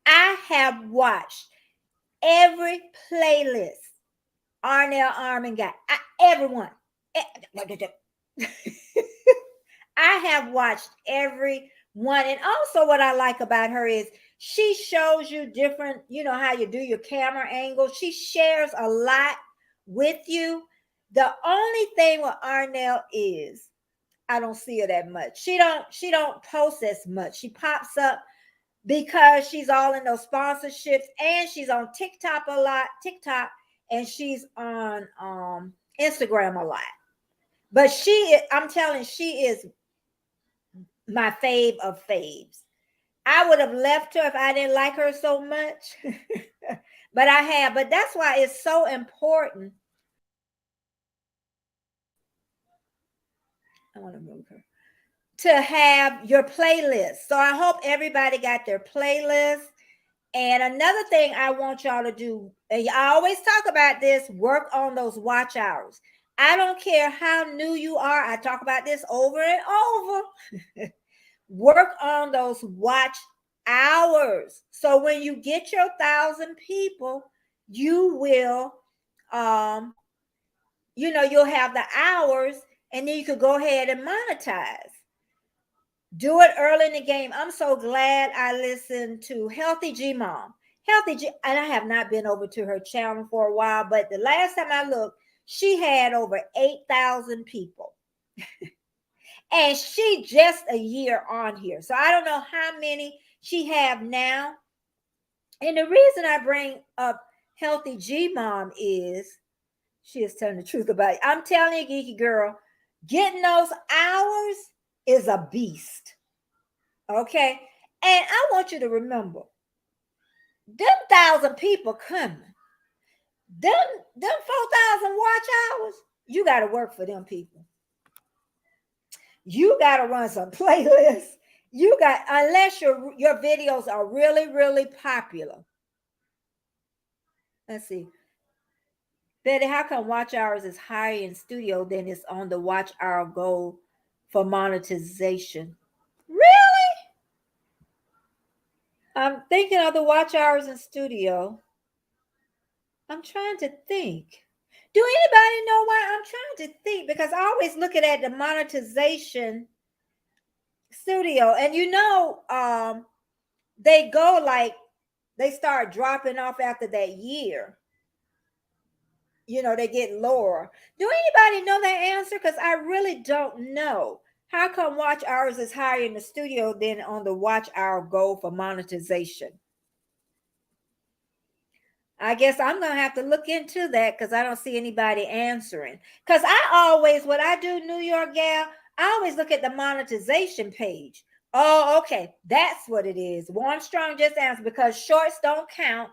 I have watched every playlist Arnell Armin got. Everyone. I have watched every one. And also what I like about her is she shows you different, how you do your camera angles. She shares a lot with you. The only thing with Arnell is I don't see her that much. She don't post as much. She pops up because she's all in those sponsorships, and she's on TikTok a lot, and she's on Instagram a lot. But I'm telling, she is my fave of faves. I would have left her if I didn't like her so much. But I have. But that's why it's so important. I want to move her. To have your playlist. So I hope everybody got their playlist. And another thing I want y'all to do, and I always talk about this, work on those watch hours. I don't care how new you are. I talk about this over and over. Work on those watch hours. So when you get your 1,000 people, you will, you'll have the hours, and then you could go ahead and monetize. Do it early in the game. I'm so glad I listened to Healthy G Mom. Healthy G, and I have not been over to her channel for a while, but the last time I looked, she had over 8,000 people. And she just a year on here. So I don't know how many she have now. And the reason I bring up Healthy G Mom is she is telling the truth about it. I'm telling you, geeky girl, getting those hours is a beast. Okay. And I want you to remember, them 1,000 people coming, them 4,000 watch hours, you got to work for them people. You got to run some playlists. You got, unless your videos are really, really popular. Let's see. Betty, how come watch hours is higher in studio than it's on the watch hour goal for monetization? Really? I'm thinking of the watch hours in studio. I'm trying to think. Do anybody know why? I'm trying to think because I always look at the monetization studio, and they go like they start dropping off after that year. They get lower. Do anybody know that answer? Because I really don't know. How come watch hours is higher in the studio than on the watch hour goal for monetization? I guess I'm going to have to look into that because I don't see anybody answering. Because what I do, New York gal, I always look at the monetization page. Oh, okay. That's what it is. Warm Strong just answered because shorts don't count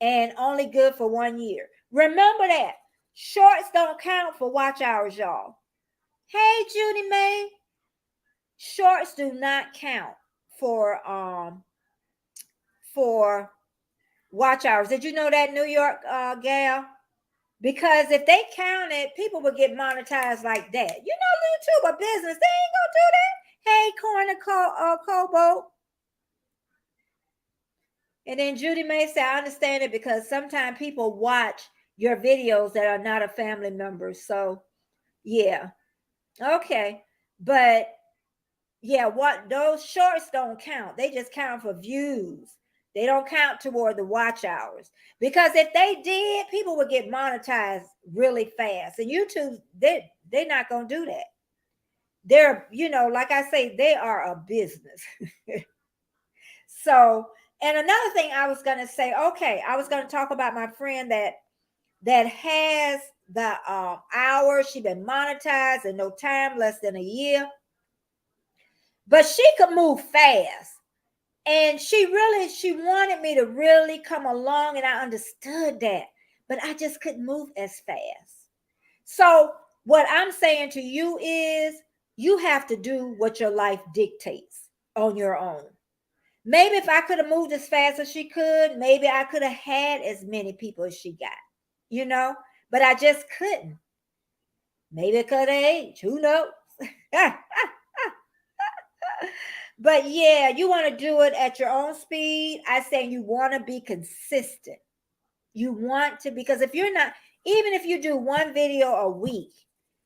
and only good for 1 year. Remember that. Shorts don't count for watch hours, y'all. Hey, Judy May. Shorts do not count for watch hours. Did you know that, New York gal? Because if they counted, people would get monetized like that. YouTube a business. They ain't gonna do that. Hey, Corner Cobalt. And then Judy May say, I understand it because sometimes people watch your videos that are not a family member. So, yeah. Okay. But, yeah, those shorts don't count. They just count for views. They don't count toward the watch hours. Because if they did, people would get monetized really fast. And YouTube, they're not going to do that. They're, like I say, they are a business. So, and another thing I was going to say, okay, I was going to talk about my friend that has the hours. She been monetized in no time, less than a year. But she could move fast. And she wanted me to really come along, and I understood that. But I just couldn't move as fast. So what I'm saying to you is you have to do what your life dictates on your own. Maybe if I could have moved as fast as she could, maybe I could have had as many people as she got, but I just couldn't. Maybe because of age, who knows? But yeah, you want to do it at your own speed. I say you want to be consistent. You want to, because if you're not, even if you do one video a week,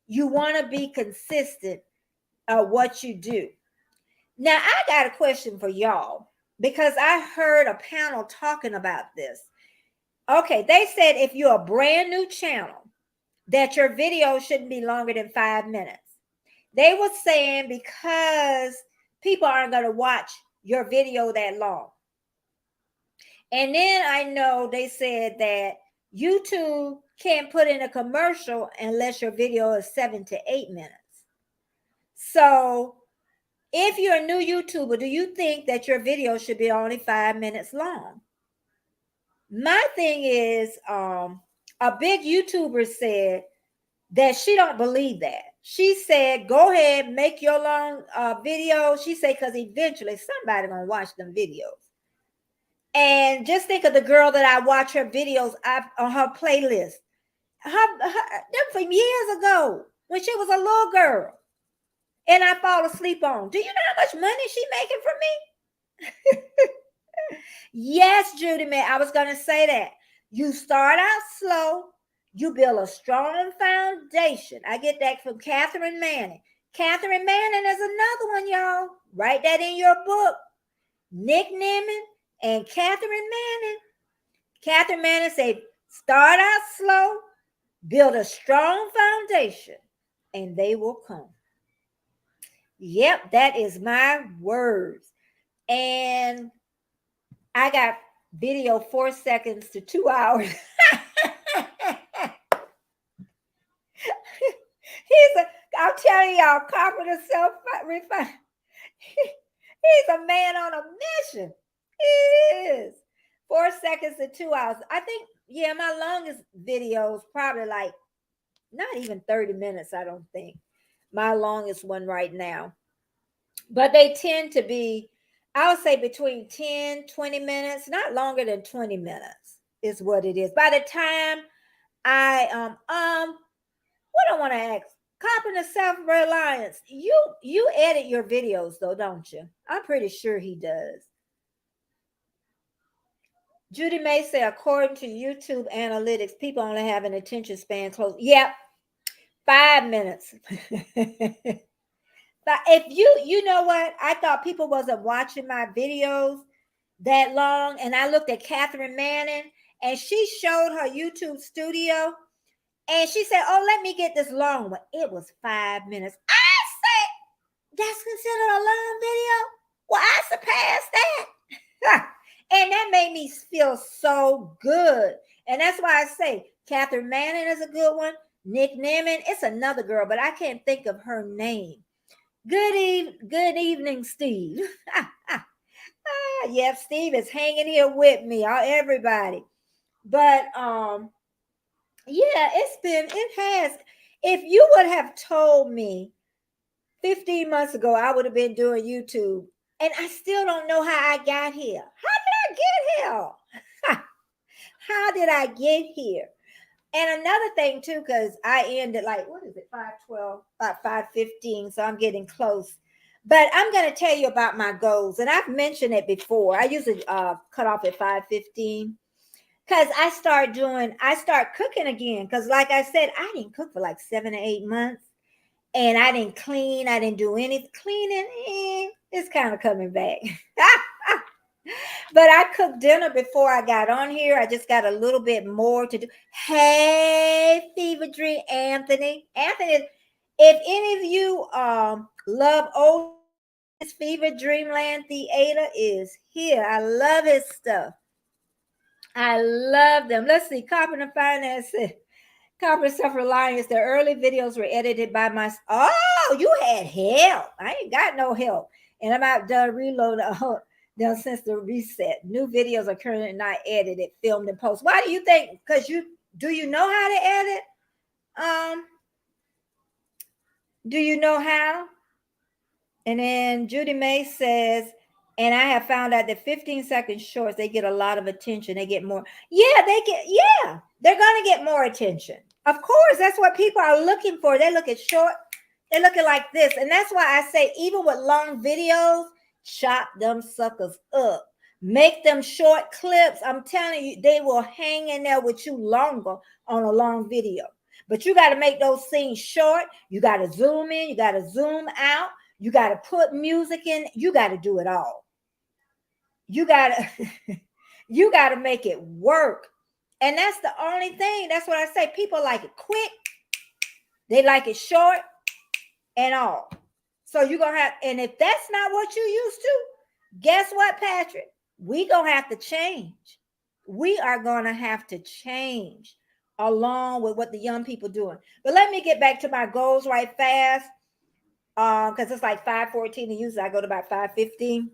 you want to be consistent at what you do. Now, I got a question for y'all because I heard a panel talking about this. Okay, they said if you're a brand new channel, that your video shouldn't be longer than 5 minutes. They were saying because people aren't going to watch your video that long. And then I know they said that YouTube can't put in a commercial unless your video is 7 to 8 minutes. So if you're a new YouTuber, do you think that your video should be only 5 minutes long? My thing is, a big YouTuber said that she don't believe that. She said, go ahead, make your long video. She said, because eventually somebody gonna watch them videos. And just think of the girl that I watch her videos on her playlist. Them from years ago when she was a little girl. And I fall asleep on. Do you know how much money she making from me? Yes, Judy, man, I was going to say that. You start out slow. You build a strong foundation. I get that from Catherine Manning. Catherine Manning is another one, y'all. Write that in your book. Nick Nimmin and Catherine Manning. Catherine Manning said, start out slow, build a strong foundation, and they will come. Yep, that is my words. And I got video 4 seconds to 2 hours. I'm telling y'all, carpenter self-refined. He's a man on a mission. He is. 4 seconds to 2 hours. I think, yeah, my longest video is probably like not even 30 minutes, I don't think. My longest one right now. But they tend to be, I would say between 10, 20 minutes, not longer than 20 minutes is what it is. By the time what I want to ask, Carpenter Self-Reliance, you edit your videos though, don't you? I'm pretty sure he does. Judy May say, according to YouTube analytics, people only have an attention span close. Yep, 5 minutes. But if you know what, I thought people wasn't watching my videos that long, and I looked at Catherine Manning, and she showed her YouTube studio, and she said, "Oh, let me get this long one." It was 5 minutes. I said, "That's considered a long video." Well, I surpassed that, and that made me feel so good. And that's why I say Catherine Manning is a good one. Nick Nimmin, it's another girl, but I can't think of her name. Good evening, Steve. Yep, Steve is hanging here with me, everybody. But yeah, it has. If you would have told me 15 months ago I would have been doing YouTube, and I still don't know how I got here. How did I get here? How did I get here? And another thing too, because I ended like, what is it, 5:12, about 5:15, so I'm getting close. But I'm going to tell you about my goals, and I've mentioned it before. I usually cut off at 5:15 because I start cooking again. Because like I said, I didn't cook for like 7 or 8 months, and I didn't clean. I didn't do anything. Cleaning, it's kind of coming back. But I cooked dinner before I got on here. I just got a little bit more to do. Hey, Fever Dream Anthony. Anthony, if any of you love old Fever Dreamland Theater is here. I love his stuff. I love them. Let's see. Carpenter Finance, Carpenter Self-Reliance. The early videos were edited by my. Oh, you had help. I ain't got no help. And I'm out done reloading. Done since the reset. New videos are currently not edited, filmed, and posted. Why do you think? Because do you know how to edit? Do you know how? And then Judy May says, and I have found out that 15-second shorts, they get a lot of attention. They get more. Yeah, they're going to get more attention. Of course, that's what people are looking for. They look at short, they're looking like this. And that's why I say, even with long videos, chop them suckers up. Make them short clips. I'm telling you, they will hang in there with you longer on a long video. But you got to make those scenes short. You got to zoom in. You got to zoom out. You got to put music in. You got to do it all. You got to make it work. And that's the only thing. That's what I say. People like it quick. They like it short and all. So you're going to have, and if that's not what you used to, guess what, Patrick? We going to have to change. We are going to have to change along with what the young people doing. But let me get back to my goals right fast. Because it's like 5:14 and usually I go to about 5:15.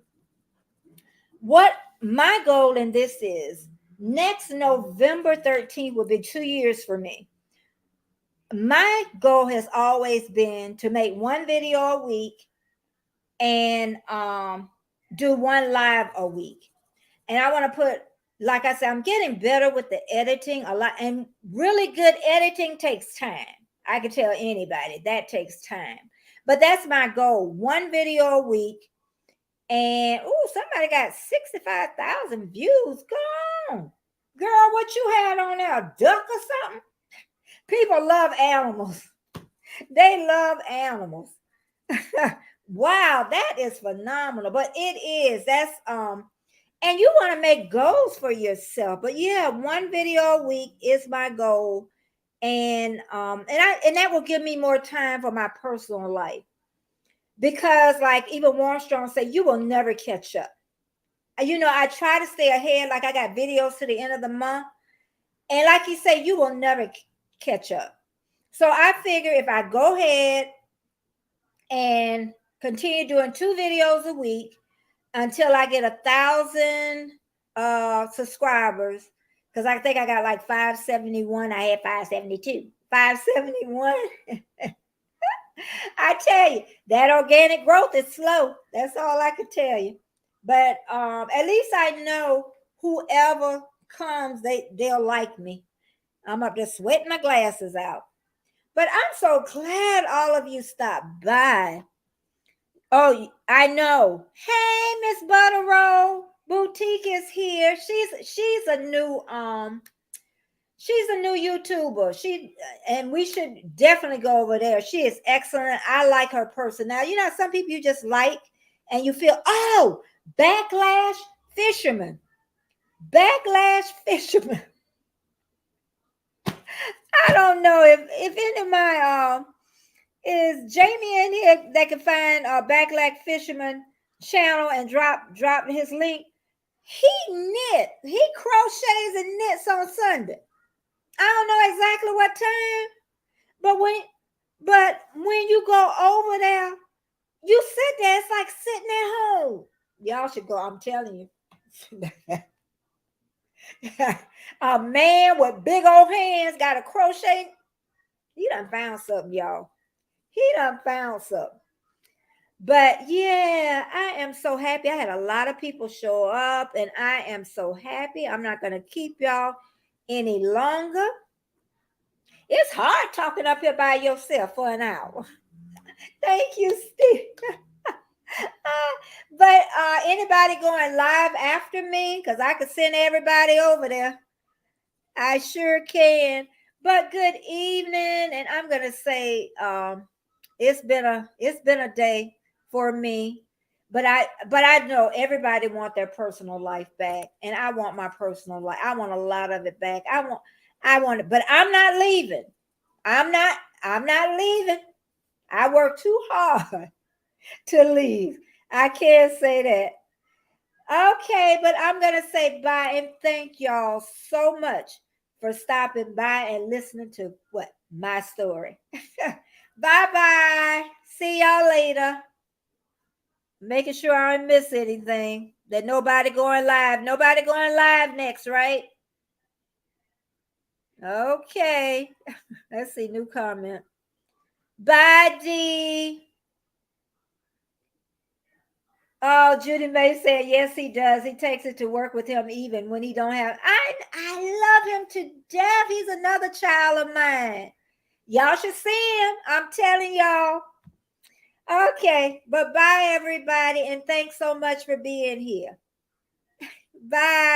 What my goal in this is, next November 13th will be 2 years for me. My goal has always been to make one video a week and do one live a week. And I want to put, like I said, I'm getting better with the editing a lot. And really good editing takes time. I can tell anybody that takes time. But that's my goal. One video a week. And somebody got 65,000 views. Go on. Girl, what you had on there? A duck or something? People love animals. They love animals. Wow, that is phenomenal. But it is. That's and you want to make goals for yourself. But yeah, one video a week is my goal. And that will give me more time for my personal life. Because like even Warren Strong said, you will never catch up. You know, I try to stay ahead, like I got videos to the end of the month. And like you say, you will never catch up. So I figure if I go ahead and continue doing 2 videos a week until I get 1,000 subscribers, because I think I got like 571. I had 572. 571. I tell you, that organic growth is slow. That's all I can tell you. But at least I know whoever comes, they'll like me. I'm up there sweating my glasses out. But I'm so glad all of you stopped by. Oh, I know. Hey, Miss Butterroll. Boutique is here. She's a new YouTuber. And we should definitely go over there. She is excellent. I like her personality. You know, some people you just like and you feel, oh, Backlash Fisherman. Backlash Fisherman. I don't know if any of my is Jamie in here that can find Backlash Fisherman channel and drop his link. He crochets and knits on Sunday. I don't know exactly what time, but when you go over there, you sit there. It's like sitting at home. Y'all should go. I'm telling you. A man with big old hands got a crochet. He done found something, y'all. He done found something. But yeah, I am so happy. I had a lot of people show up, and I am so happy. I'm not going to keep y'all any longer. It's hard talking up here by yourself for an hour. Thank you, Steve. But anybody going live after me? Because I could send everybody over there. I sure can. But good evening, and I'm gonna say it's been a day for me. But I know everybody want their personal life back, and I want my personal life. I want a lot of it back. I want it, but I'm not leaving. I'm not leaving. I work too hard to leave. I can't say that. Okay, but I'm going to say bye and thank y'all so much for stopping by and listening to my story. Bye-bye. See y'all later. Making sure I don't miss anything. That nobody going live. Nobody going live next, right? Okay. Let's see, new comment. Bye, Dee. Oh, Judy May said, yes, he does. He takes it to work with him even when he don't have. I love him to death. He's another child of mine. Y'all should see him. I'm telling y'all. Okay, but bye, everybody. And thanks so much for being here. Bye.